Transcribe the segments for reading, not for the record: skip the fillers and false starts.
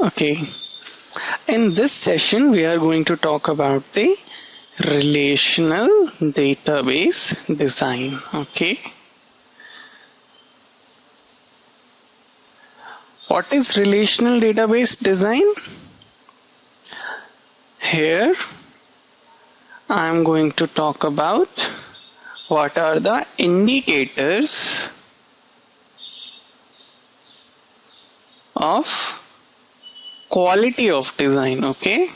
Okay, in this session we are going to talk about the relational database design. Okay, what is relational database design? Here I am going to talk about what are the indicators of quality of design. Okay,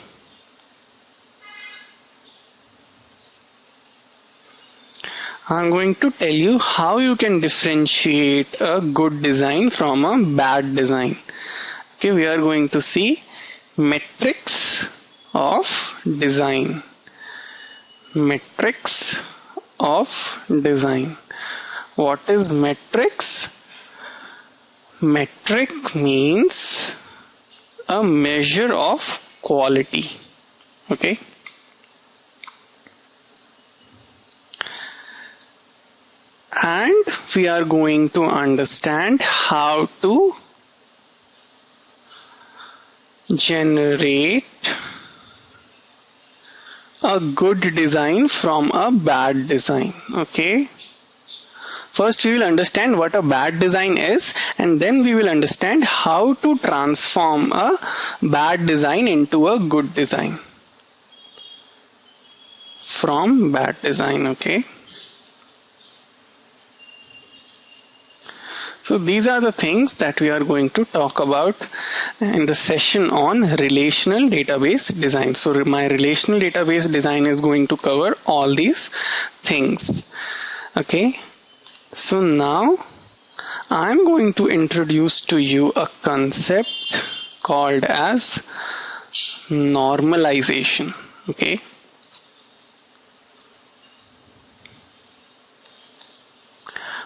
I'm going to tell you how you can differentiate a good design from a bad design. Okay, we are going to see metrics of design. Metrics of design. What is metrics? Metric means a measure of quality. Okay, and we are going to understand how to generate a good design from a bad design. Okay, first we will understand what a bad design is, and then we will understand how to transform a bad design into a good design from bad design. Okay, so these are the things that we are going to talk about in the session on relational database design. So my relational database design is going to cover all these things. Okay, so now I'm going to introduce to you a concept called as normalization. Okay,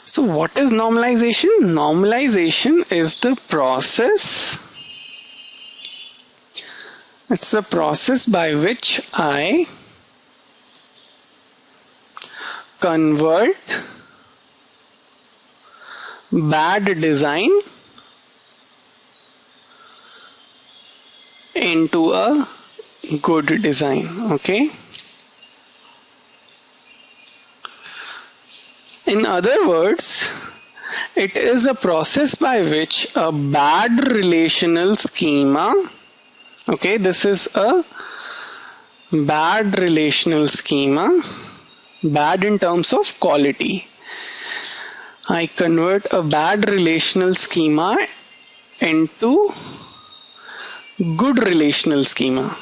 so what is normalization? Normalization is the process. It's the process by which I convert bad design into a good design. Okay, in other words, it is a process by which a bad relational schema, okay, this is a bad relational schema, bad in terms of quality. I convert a bad relational schema into good relational schema.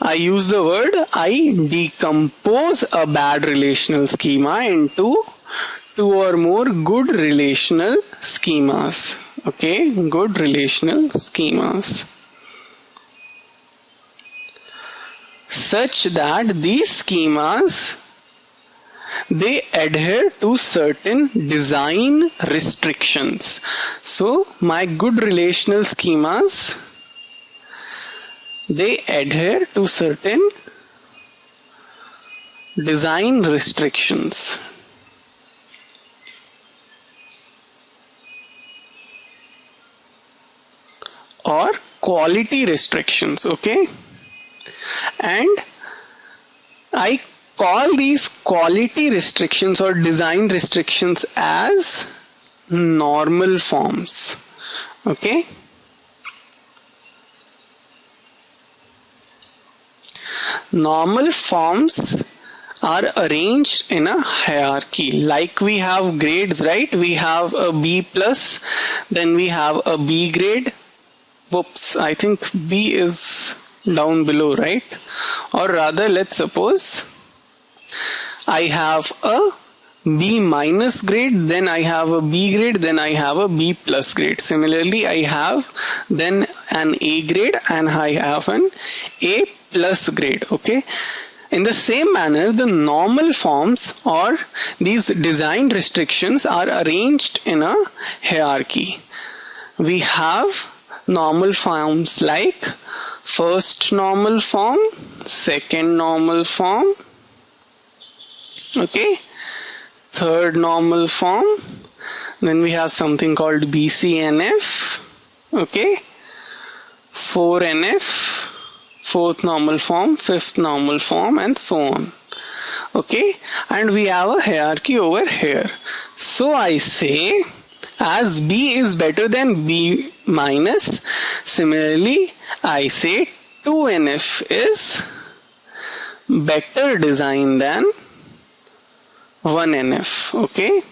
I use the word I decompose a bad relational schema into two or more good relational schemas. Okay, good relational schemas, such that these schemas, they adhere to certain design restrictions. So my good relational schemas, they adhere to certain design restrictions. Or quality restrictions. Okay, and I call these quality restrictions or design restrictions as normal forms. Okay, normal forms are arranged in a hierarchy. Like we have grades, right? We have a B plus, then we have a B grade. Whoops, I think B is down below, right? Or rather, let's suppose I have a B minus grade, then I have a B grade, then I have a B plus grade. Similarly, I have then an A grade and I have an A plus grade. Okay, in the same manner, the normal forms or these design restrictions are arranged in a hierarchy. We have normal forms like first normal form, second normal form, okay, third normal form, then we have something called BCNF, okay, 4NF, fourth normal form, fifth normal form, and so on. Okay, and we have a hierarchy over here. So I say, as B is better than B minus, similarly I say 2NF is better design than 1NF. Okay,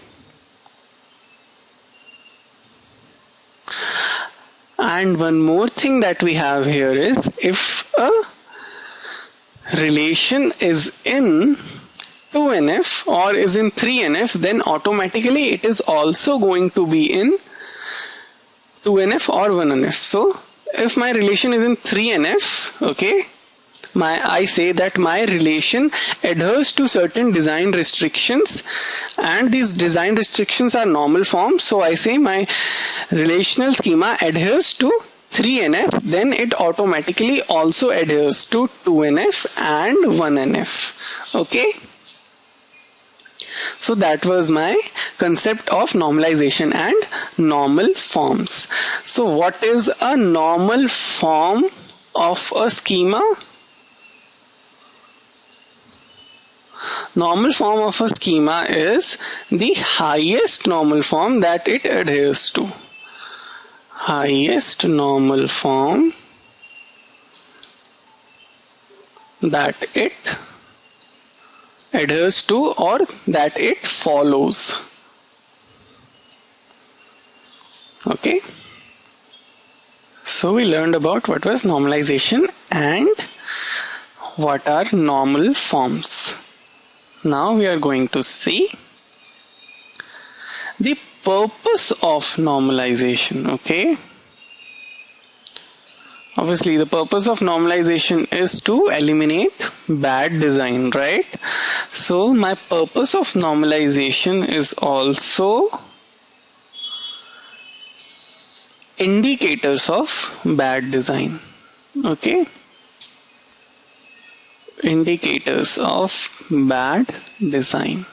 and one more thing that we have here is, if a relation is in 2NF or is in 3NF, then automatically it is also going to be in 2NF or 1NF. So if my relation is in 3NF, okay, I say that my relation adheres to certain design restrictions, and these design restrictions are normal forms. So I say my relational schema adheres to 3NF, then it automatically also adheres to 2NF and 1NF. Okay, so that was my concept of normalization and normal forms. So what is a normal form of a schema? Normal form of a schema is the highest normal form that it adheres to. Highest normal form that it adheres to or that it follows. Okay, so we learned about what was normalization and what are normal forms. Now we are going to see the purpose of normalization. Okay, obviously the purpose of normalization is to eliminate bad design, right? So my purpose of normalization is also indicators of bad design. Okay, indicators of bad design.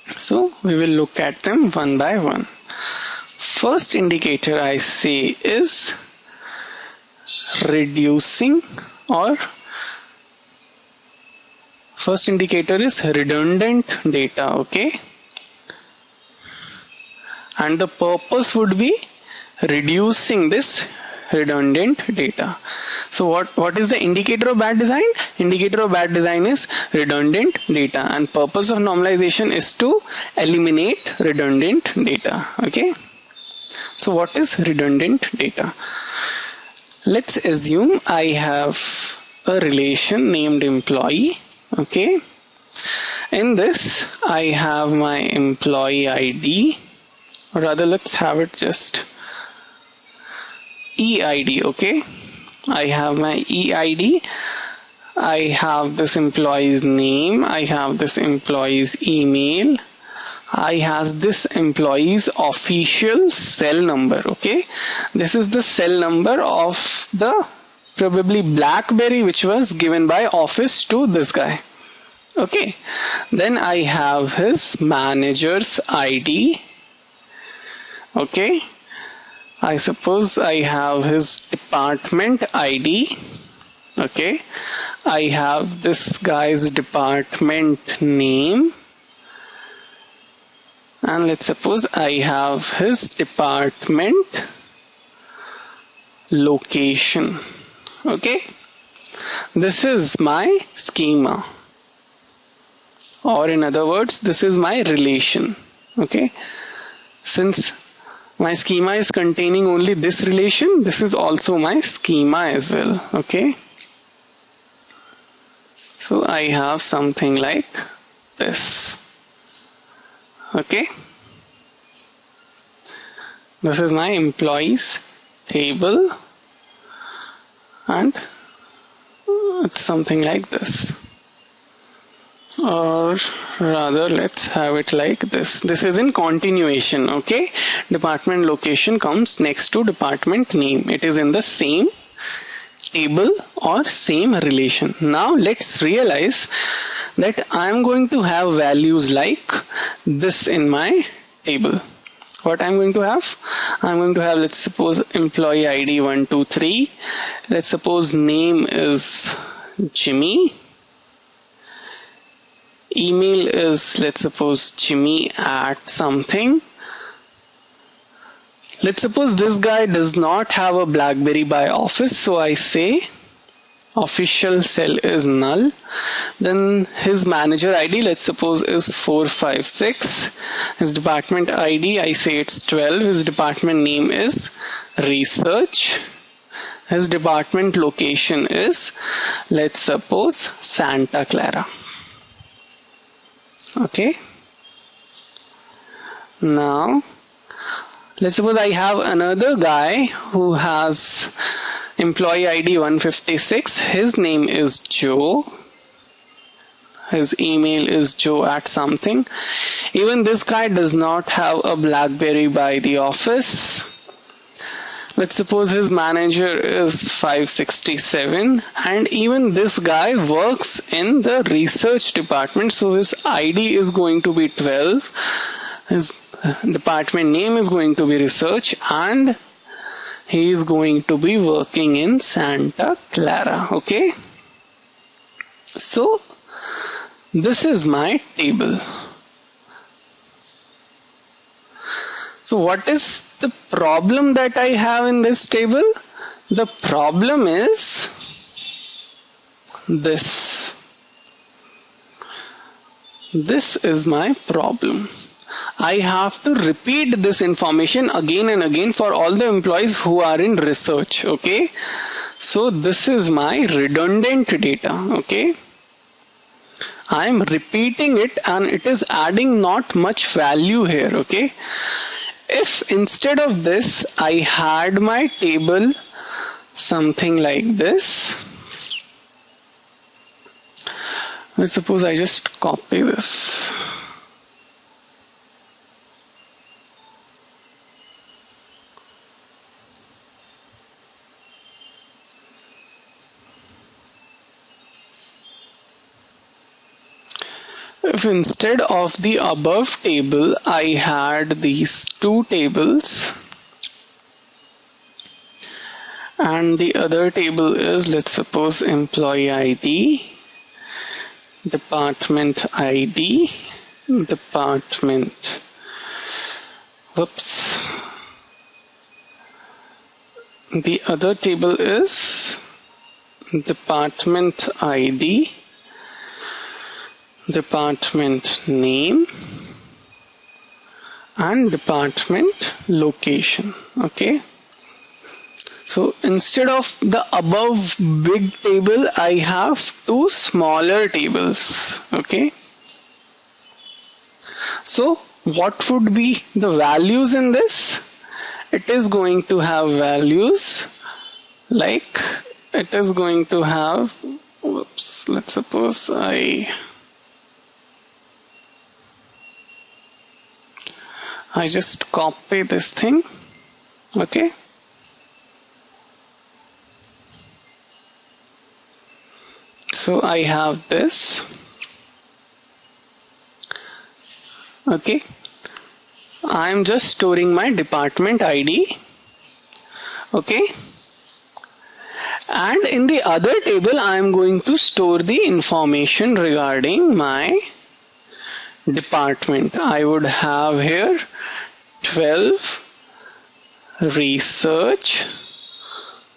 So we will look at them one by one. First indicator I say is reducing, or first indicator is redundant data. Okay, and the purpose would be reducing this redundant data. So what is the indicator of bad design? Indicator of bad design is redundant data, and purpose of normalization is to eliminate redundant data. Okay, so what is redundant data? Let's assume I have a relation named employee. Okay, in this I have my employee ID, or rather let's have it just EID. Okay, I have my EID, I have this employee's name, I have this employee's email, I have this employee's official cell number. Okay, this is the cell number of the probably BlackBerry which was given by office to this guy. Okay, then I have his manager's ID. Okay, I suppose I have his department ID. Okay, I have this guy's department name, and let's suppose I have his department location. Okay, this is my schema, or in other words, this is my relation. Okay, since my schema is containing only this relation, this is also my schema as well. Okay, so I have something like this. Okay, this is my employees table, and it's something like this, or rather let's have it like this. This is in continuation. Okay, department location comes next to department name. It is in the same table or same relation. Now let's realize that I am going to have values like this in my table. what I'm going to have? I'm going to have, let's suppose, employee ID 123. Let's suppose name is Jimmy. Email is, let's suppose, Jimmy at something. Let's suppose this guy does not have a BlackBerry by Office, so I say official cell is null. Then his manager ID, let's suppose, is 456. His department ID, I say it's 12. His department name is research. His department location is, let's suppose, Santa Clara. Okay. Now, let's suppose I have another guy who has employee ID 156. His name is Joe. His email is Joe at something. Even this guy does not have a BlackBerry by the office. Let's suppose his manager is 567, and even this guy works in the research department, so his ID is going to be 12. His department name is going to be research, and he is going to be working in Santa Clara. Okay, so this is my table. So what is the problem that I have in this table? The problem is this. This is my problem. I have to repeat this information again and again for all the employees who are in research. Okay, so this is my redundant data. Okay, I am repeating it and it is adding not much value here. Okay, if instead of this I had my table something like this, let's suppose I just copy this. If instead of the above table I had these two tables, and the other table is, let's suppose, employee ID, department ID, department, whoops, the other table is department ID, department name, and department location. Okay, so instead of the above big table I have two smaller tables. Okay, so what would be the values in this? It is going to have values like, it is going to have, whoops, let's suppose I just copy this thing. Okay, so I have this. Okay, I am just storing my department ID. Okay, and in the other table I am going to store the information regarding my department. I would have here 12 research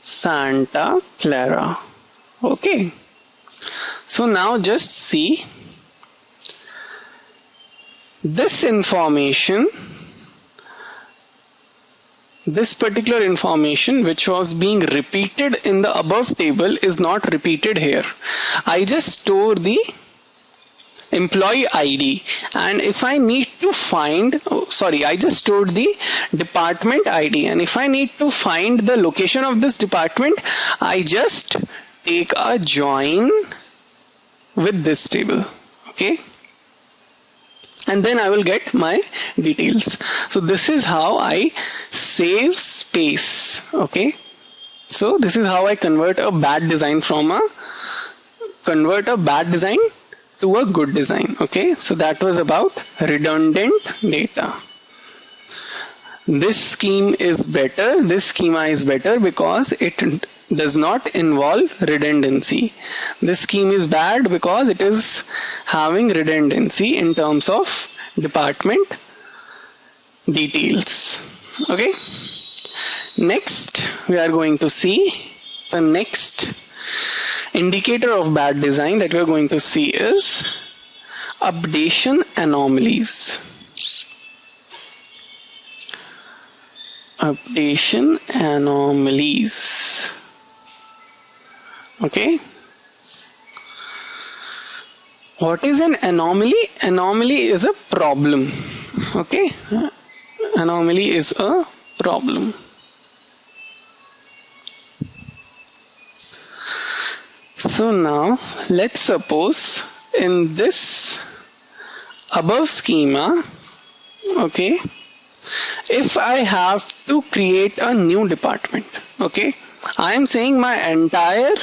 Santa Clara. Okay, so now just see this information, this particular information which was being repeated in the above table is not repeated here. I just store the employee ID, and if I need to find, I just stored the department ID, and if I need to find the location of this department, I just take a join with this table. Okay, and then I will get my details. So this is how I save space. Okay, so this is how I convert a bad design to a good design. Okay, so that was about redundant data. this scheme is better, this schema is better because it does not involve redundancy. This scheme is bad because it is having redundancy in terms of department details. Okay. Next, we are going to see the next indicator of bad design that we are going to see is updation anomalies. Updation anomalies. Okay. What is an anomaly? Anomaly is a problem. Okay. Anomaly is a problem. So now let's suppose in this above schema, okay, if I have to create a new department, okay, I am saying my entire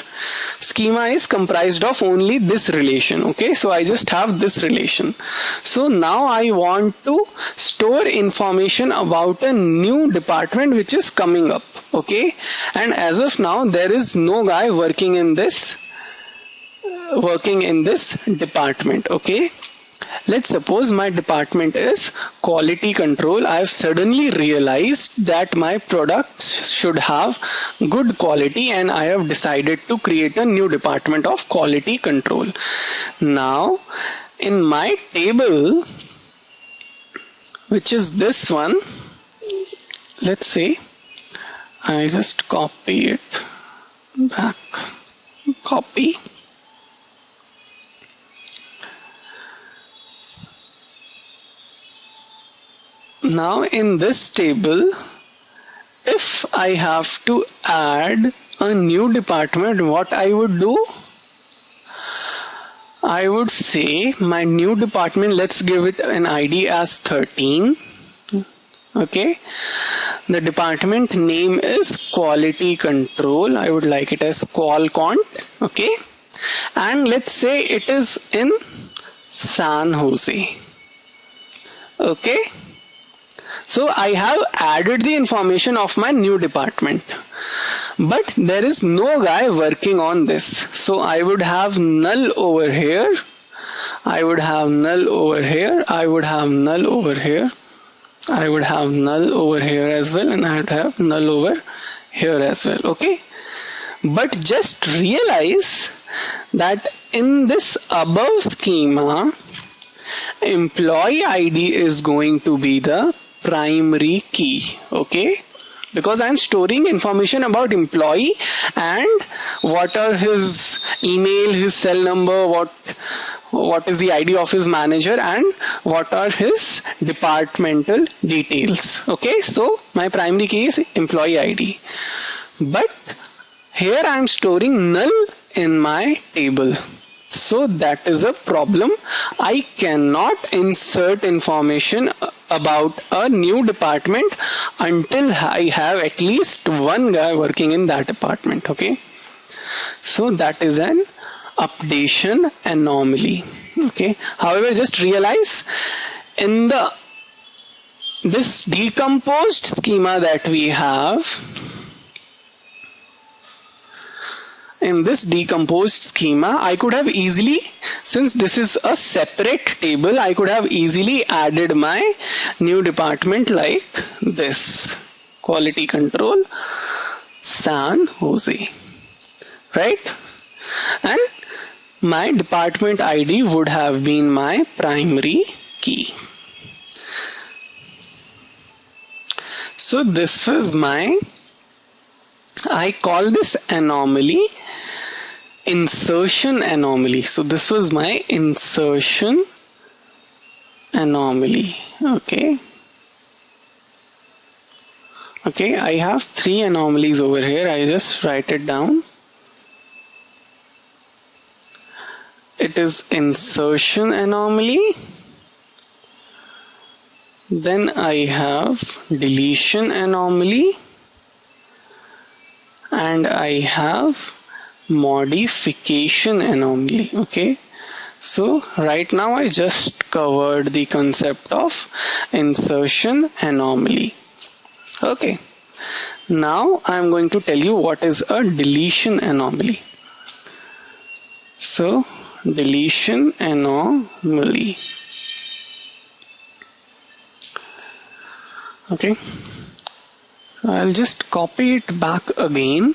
schema is comprised of only this relation, okay, so I just have this relation. So now I want to store information about a new department which is coming up, okay, and as of now there is no guy working in this department, okay. Let's suppose my department is quality control. I have suddenly realized that my products should have good quality and I have decided to create a new department of quality control. Now in my table, which is this one, let's say I just copy it back, copy. Now in this table, if I have to add a new department, what I would do? I would say my new department, let's give it an ID as 13. Okay. The department name is quality control. I would like it as qualcont. Okay. And let's say it is in San Jose. Okay. So I have added the information of my new department, but there is no guy working on this. So I would have null over here. I would have null over here. I would have null over here. I would have null over here as well, and I would have null over here as well. Okay. But just realize that in this above schema, employee ID is going to be the primary key, okay, because I'm storing information about employee and what are his email, his cell number, what is the ID of his manager, and what are his departmental details. Okay, so my primary key is employee ID, but here I'm storing null in my table. So that is a problem. I cannot insert information about a new department until I have at least one guy working in that department. Okay. So that is an updation anomaly. Okay. However, just realize in this decomposed schema that we have, in this decomposed schema, I could have easily, since this is a separate table, I could have easily added my new department like this, quality control San Jose, right? And my department ID would have been my primary key. So this was I call this anomaly insertion anomaly. So this was my insertion anomaly. Okay. Okay, I have 3 anomalies over here. I just write it down. It is insertion anomaly. Then I have deletion anomaly. And I have modification anomaly. Okay, so right now I just covered the concept of insertion anomaly. Okay. Now I'm going to tell you what is a deletion anomaly. So, deletion anomaly. Okay. I'll just copy it back again.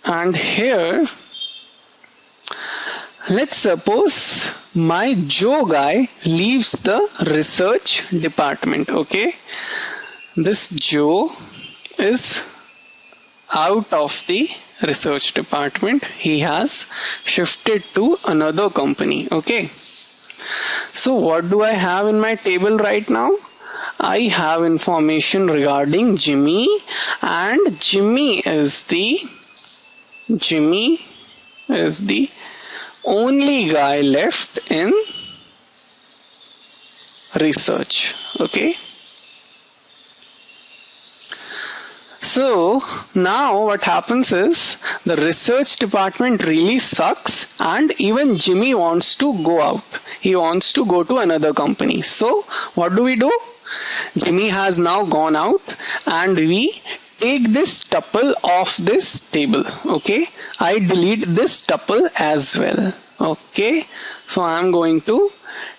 And here, let's suppose my Joe guy leaves the research department. Okay. This Joe is out of the research department. He has shifted to another company. Okay. So what do I have in my table right now? I have information regarding Jimmy, and Jimmy is the only guy left in research. Okay. So now what happens is the research department really sucks, and even Jimmy wants to go out. He wants to go to another company. So what do? Jimmy has now gone out, and we take this tuple off this table. Okay. I delete this tuple as well. Okay. So I'm going to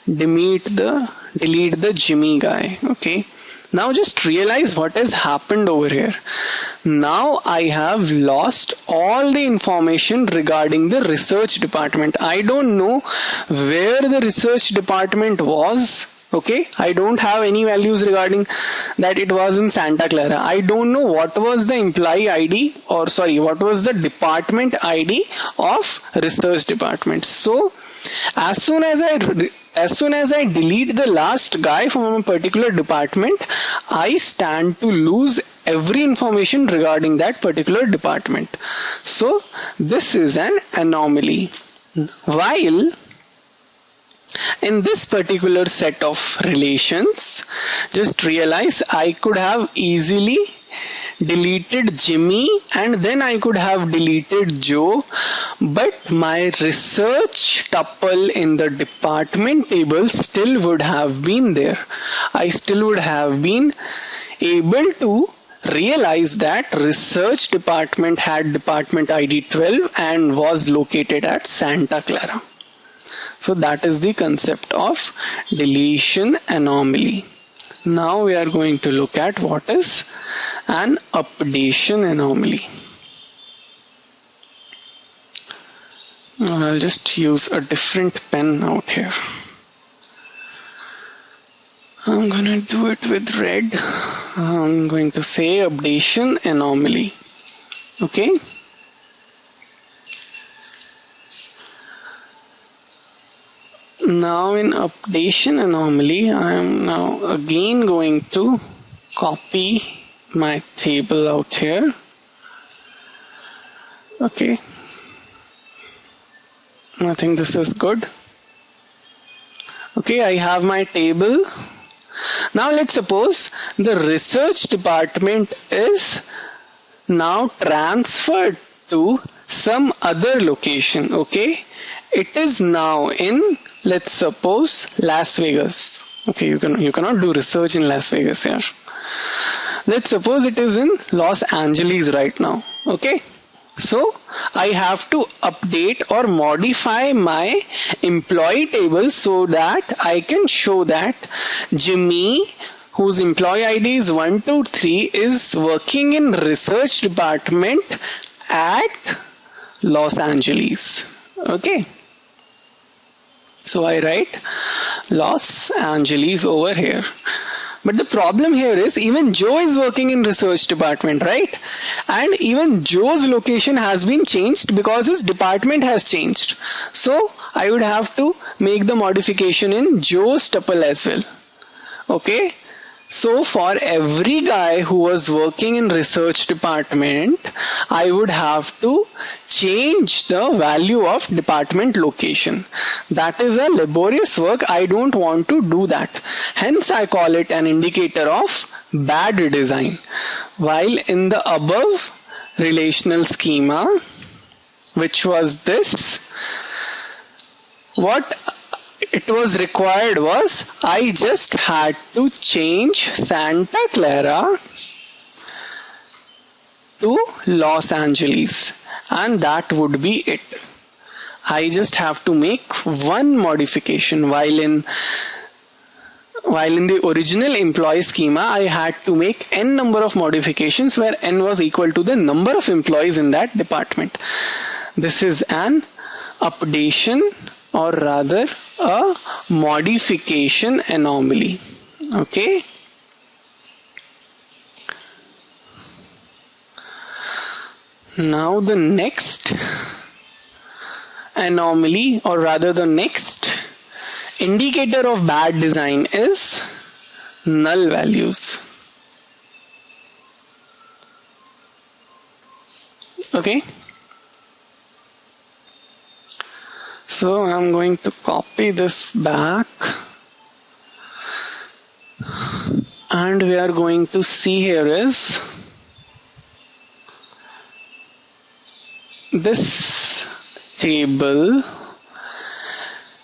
delete the Jimmy guy. Okay. Now just realize what has happened over here. Now I have lost all the information regarding the research department. I don't know where the research department was. Okay, I don't have any values regarding that it was in Santa Clara. I don't know what was the employee ID, or sorry, what was the department ID of research department. So as soon as I delete the last guy from a particular department, I stand to lose every information regarding that particular department. So this is an anomaly. While in this particular set of relations, just realize I could have easily deleted Jimmy and then I could have deleted Joe, but my research tuple in the department table still would have been there. I still would have been able to realize that research department had department ID 12 and was located at Santa Clara. So that is the concept of deletion anomaly. Now we are going to look at what is an updation anomaly. I'll just use a different pen out here. I'm gonna do it with red. I'm going to say updation anomaly. Okay. Now in updation anomaly, I am now again going to copy my table out here. Okay. I think this is good. Okay, I have my table. Now let's suppose the research department is now transferred to some other location. Okay. It is now in, let's suppose, Las Vegas. Okay, you cannot do research in Las Vegas here. Let's suppose it is in Los Angeles right now. Okay, so I have to update or modify my employee table so that I can show that Jimmy, whose employee ID is 123, is working in research department at Los Angeles. Okay. So I write Los Angeles over here. But the problem here is even Joe is working in research department, right? And even Joe's location has been changed because his department has changed. So I would have to make the modification in Joe's tuple as well. Okay. So for every guy who was working in research department, I would have to change the value of department location. That is a laborious work. I don't want to do that. Hence I call it an indicator of bad design. While in the above relational schema, which was this, what it was required was I just had to change Santa Clara to Los Angeles, and that would be it. I just have to make one modification, while in the original employee schema I had to make n number of modifications where n was equal to the number of employees in that department. This is an updation, or rather a modification anomaly. Okay. Now the next anomaly, or rather the next indicator of bad design, is null values. Okay. So I'm going to copy this back, and we are going to see here is this table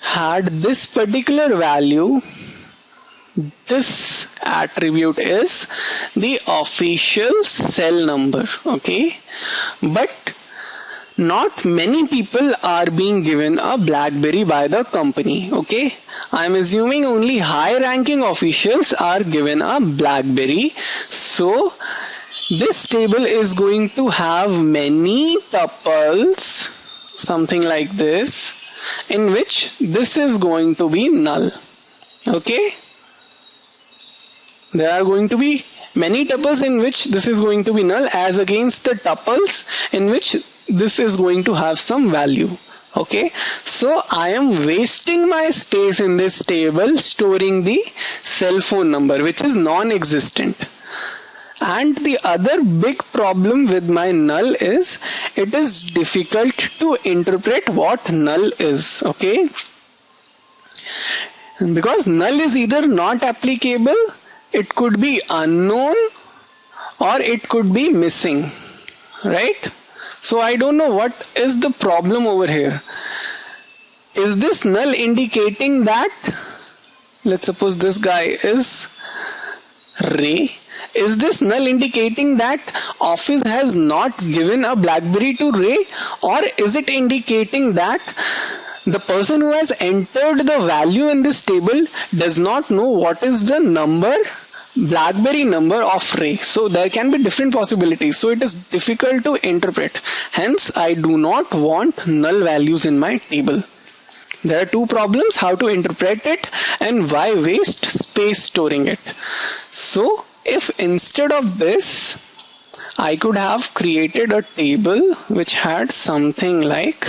had this particular value. This attribute is the official cell number. Okay, but not many people are being given a BlackBerry by the company. Okay, I'm assuming only high ranking officials are given a BlackBerry. So this table is going to have many tuples, something like this, in which this is going to be null. Okay, there are going to be many tuples in which this is going to be null, as against the tuples in which this is going to have some value. Okay, so I am wasting my space in this table storing the cell phone number, which is non-existent. And the other big problem with my null is it is difficult to interpret what null is. Okay, because null is either not applicable, it could be unknown, or it could be missing, right? So I don't know what is the problem over here. Is this null indicating that, let's suppose this guy is Ray, is this null indicating that office has not given a BlackBerry to Ray, or is it indicating that the person who has entered the value in this table does not know what is the number, BlackBerry number of Ray? So there can be different possibilities. So it is difficult to interpret. Hence, I do not want null values in my table. There are two problems: how to interpret it and why waste space storing it. So if instead of this, I could have created a table which had something like,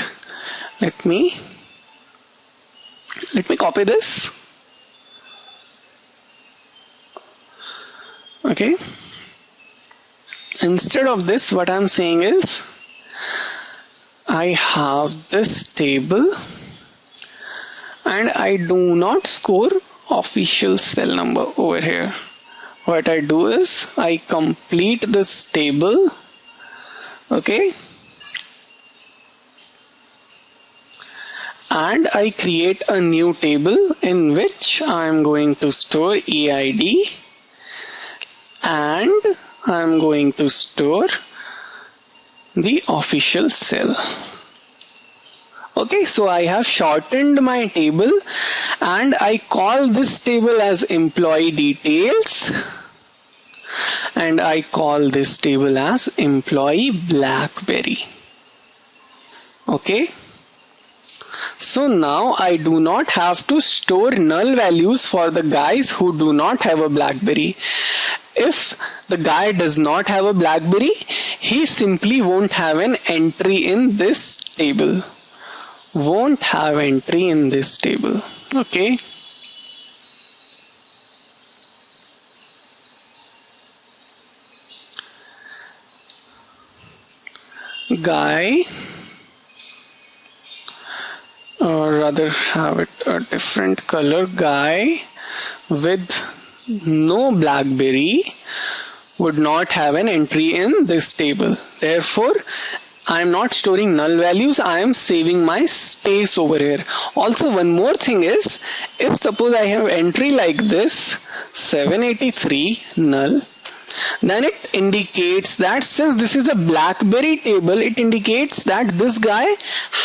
let me copy this. Okay, instead of this, what I'm saying is I have this table and I do not score official cell number over here. What I do is I complete this table. Okay, and I create a new table in which I am going to store EID, and I am going to store the official cell. Okay, so I have shortened my table and I call this table as employee details, and I call this table as employee BlackBerry. Okay, so now I do not have to store null values for the guys who do not have a BlackBerry. If the guy does not have a BlackBerry, he simply won't have an entry in this table. Won't have entry in this table. Okay. Guy, or rather have it a different color, guy with no BlackBerry would not have an entry in this table. Therefore, I am not storing null values, I am saving my space over here. Also, one more thing is, if suppose I have entry like this 783 null, then it indicates that since this is a BlackBerry table, it indicates that this guy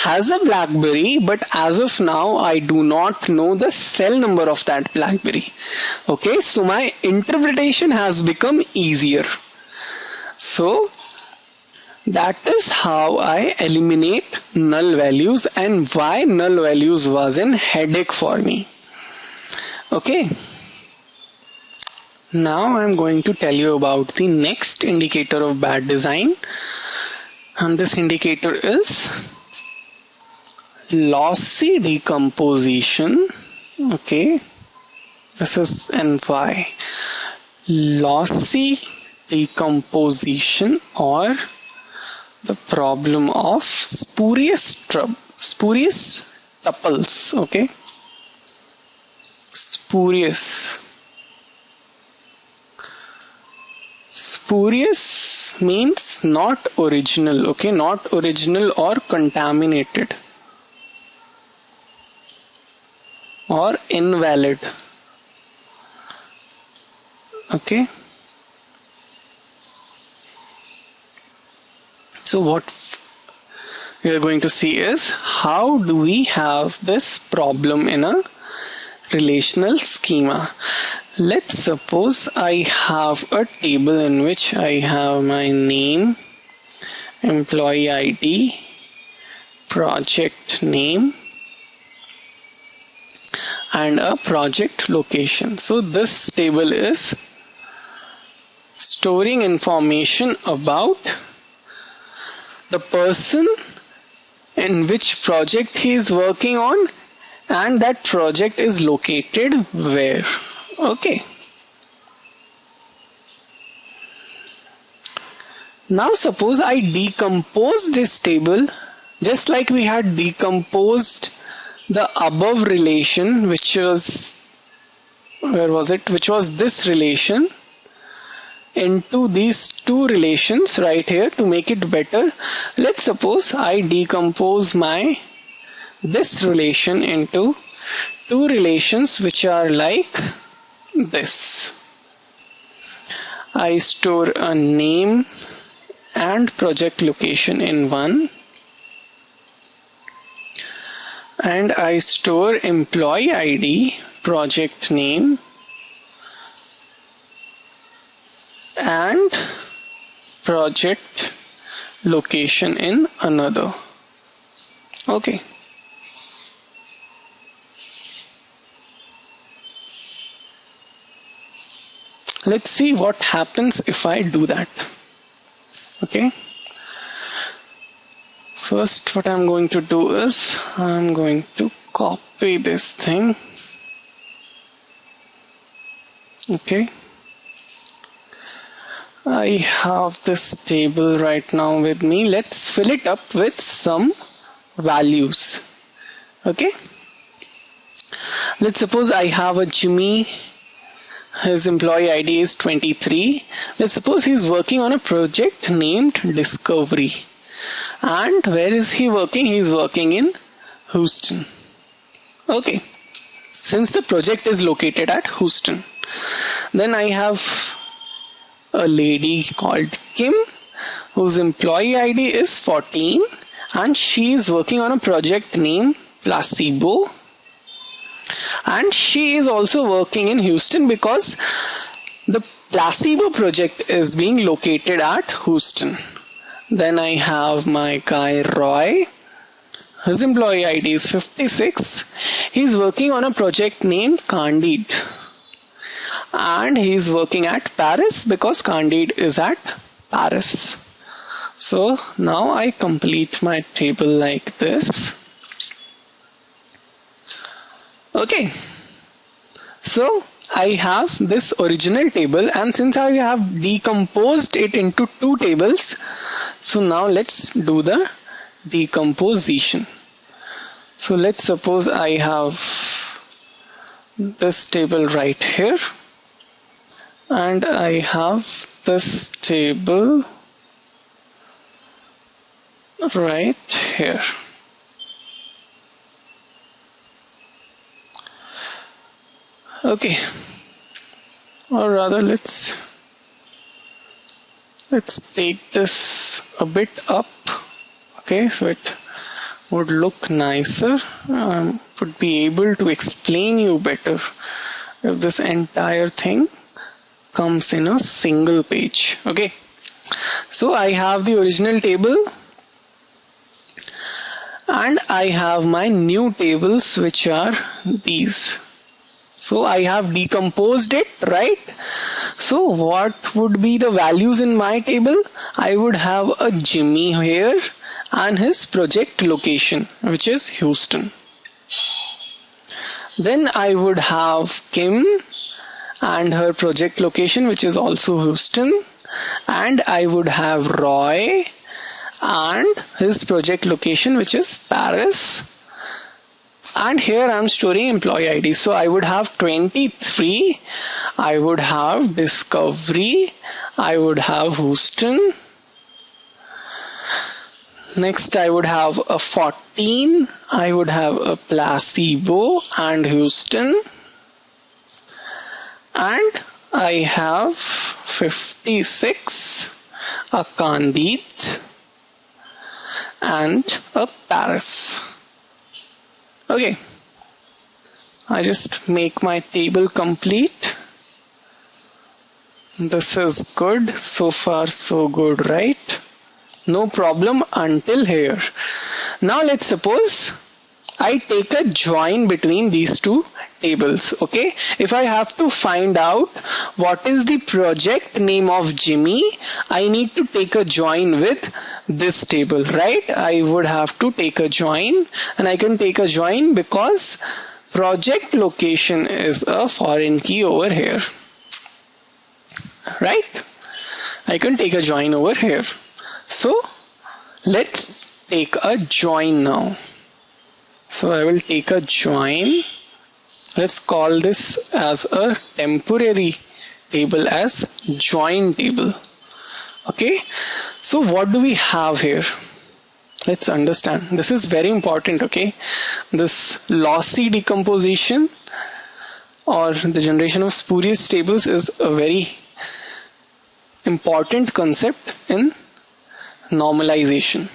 has a BlackBerry, but as of now I do not know the cell number of that BlackBerry. Okay, so my interpretation has become easier. So that is how I eliminate null values and why null values was an headache for me. Okay. Now I'm going to tell you about the next indicator of bad design, and this indicator is lossy decomposition. Okay, this is NY, lossy decomposition, or the problem of spurious tuples. Okay, spurious means not original. Okay, not original or contaminated or invalid. Okay, so what we are going to see is how do we have this problem in a relational schema. Let's suppose I have a table in which I have my name, employee ID, project name, and a project location. So this table is storing information about the person in which project he is working on, and that project is located where. Okay. Now suppose I decompose this table just like we had decomposed the above relation, which was, where was it, which was this relation, into these two relations right here to make it better. Let's suppose I decompose this relation into two relations which are like this. I store a name and project location in one, and I store employee ID, project name, and project location in another. Okay. Let's see what happens if I do that. Okay. First, what I'm going to do is I'm going to copy this thing. Okay. I have this table right now with me. Let's fill it up with some values. Okay. Let's suppose I have a Jimmy. His employee ID is 23. Let's suppose he's working on a project named Discovery. And where is he working? He's working in Houston. Okay. Since the project is located at Houston. Then I have a lady called Kim, whose employee ID is 14. And she is working on a project named Placebo. And she is also working in Houston because the Placebo project is being located at Houston. Then I have my guy Roy. His employee ID is 56. He's working on a project named Candide. And he's working at Paris because Candide is at Paris. So now I complete my table like this. Okay, so I have this original table, and since I have decomposed it into two tables, so now let's do the decomposition. So let's suppose I have this table right here, and I have this table right here. Okay, or rather let's take this a bit up. Okay, so it would look nicer. Would be able to explain you better if this entire thing comes in a single page. Okay, so I have the original table and I have my new tables, which are these. So I have decomposed it, right? So what would be the values in my table? I would have a Jimmy here and his project location, which is Houston. Then I would have Kim and her project location, which is also Houston. And I would have Roy and his project location, which is Paris. And here I'm storing employee ID. So I would have 23. I would have Discovery. I would have Houston. Next I would have a 14. I would have a Placebo and Houston. And I have 56, a Candide and a Paris. Okay, I just make my table complete. This is good. So far so good, right? No problem until here. Now let's suppose I take a join between these two tables. Okay, if I have to find out what is the project name of Jimmy, I need to take a join with this table, right? I would have to take a join, and I can take a join because project location is a foreign key over here, right? I can take a join over here. So let's take a join now. So I will take a join. Let's call this as a temporary table as join table. Okay, so what do we have here? Let's understand. This is very important. Okay, this lossy decomposition or the generation of spurious tables is a very important concept in normalization.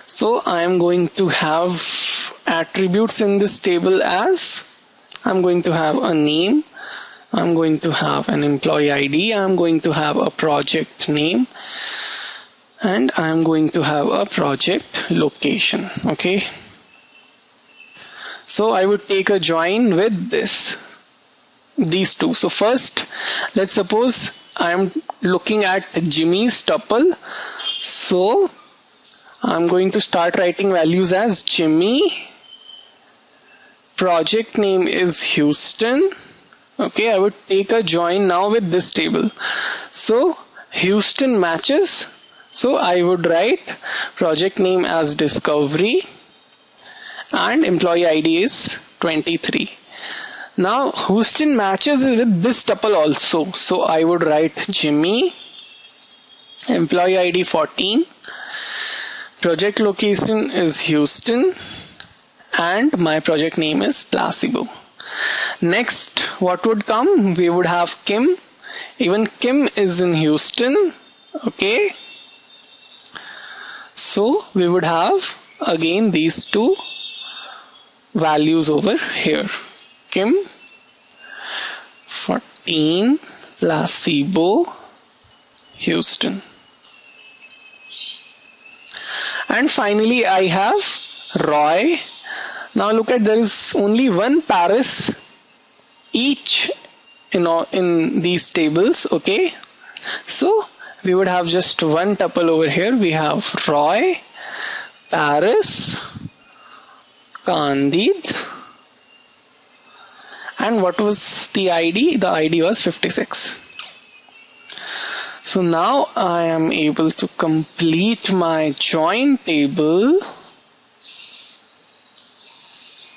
So I am going to have attributes in this table as I'm going to have a name, I'm going to have an employee ID, I'm going to have a project name, and I'm going to have a project location. Okay, so I would take a join with these two. So first, let's suppose I am looking at Jimmy's tuple. So I'm going to start writing values as Jimmy. Project name is Houston. Okay, I would take a join now with this table. So Houston matches. So I would write project name as Discovery and employee ID is 23. Now Houston matches with this tuple also. So I would write Jimmy, employee ID 14. Project location is Houston and my project name is Placebo. Next, what would come? We would have Kim. Even Kim is in Houston. Okay. So we would have again these two values over here. Kim, 14, Placebo, Houston. And finally I have Roy. Now look at, there is only one Paris each in these tables. Okay, so we would have just one tuple over here. We have Roy, Paris, Candide, and what was the ID? The ID was 56. So now I am able to complete my join table.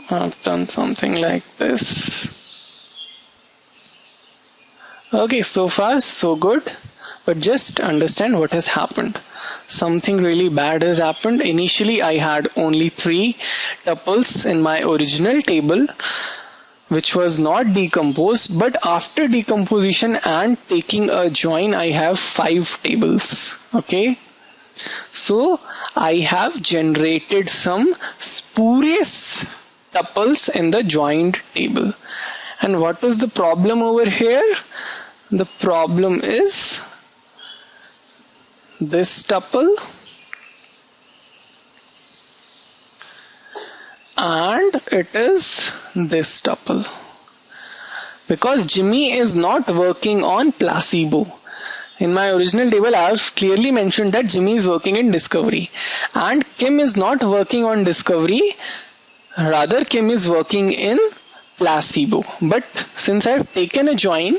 I've done something like this. Okay, so far so good, but just understand what has happened. something really bad has happened. Initially I had only 3 tuples in my original table, which was not decomposed, but after decomposition and taking a join, I have 5 tables. Okay, so I have generated some spurious tuples in the joined table. And what is the problem over here? The problem is this tuple and it is this tuple, because Jimmy is not working on placebo. In my original table I have clearly mentioned that Jimmy is working in discovery and Kim is not working on discovery, rather Kim is working in placebo. But since I have taken a join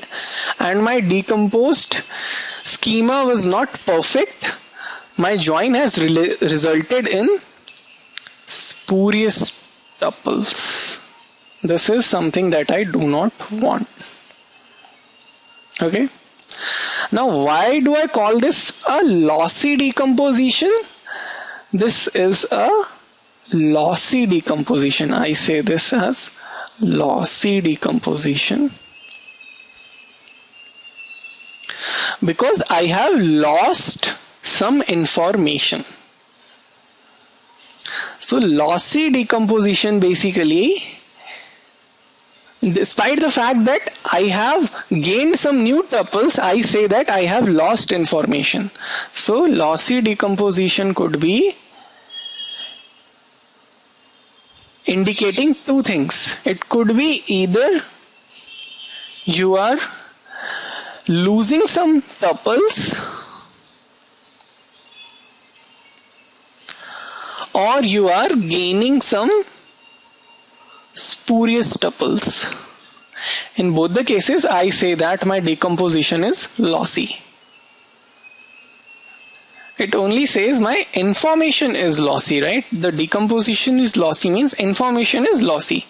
and my decomposed schema was not perfect, my join has resulted in spurious tuples. This is something that I do not want. Okay, now why do I call this a lossy decomposition? This is a lossy decomposition. I say this as lossy decomposition because I have lost some information. So lossy decomposition basically, despite the fact that I have gained some new tuples, I say that I have lost information. So lossy decomposition could be indicating 2 things. It could be either you are losing some tuples or you are gaining some spurious tuples. In both the cases, I say that my decomposition is lossy. It only says my information is lossy, right? The decomposition is lossy means information is lossy.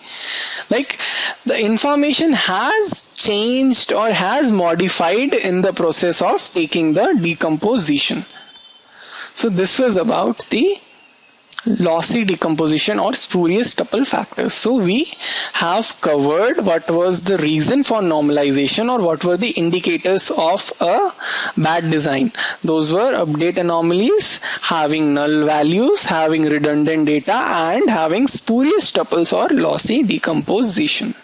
Like the information has changed or has modified in the process of taking the decomposition. So this was about the lossy decomposition or spurious tuple factors. So we have covered what was the reason for normalization or what were the indicators of a bad design. Those were update anomalies, having null values, having redundant data, and having spurious tuples or lossy decomposition.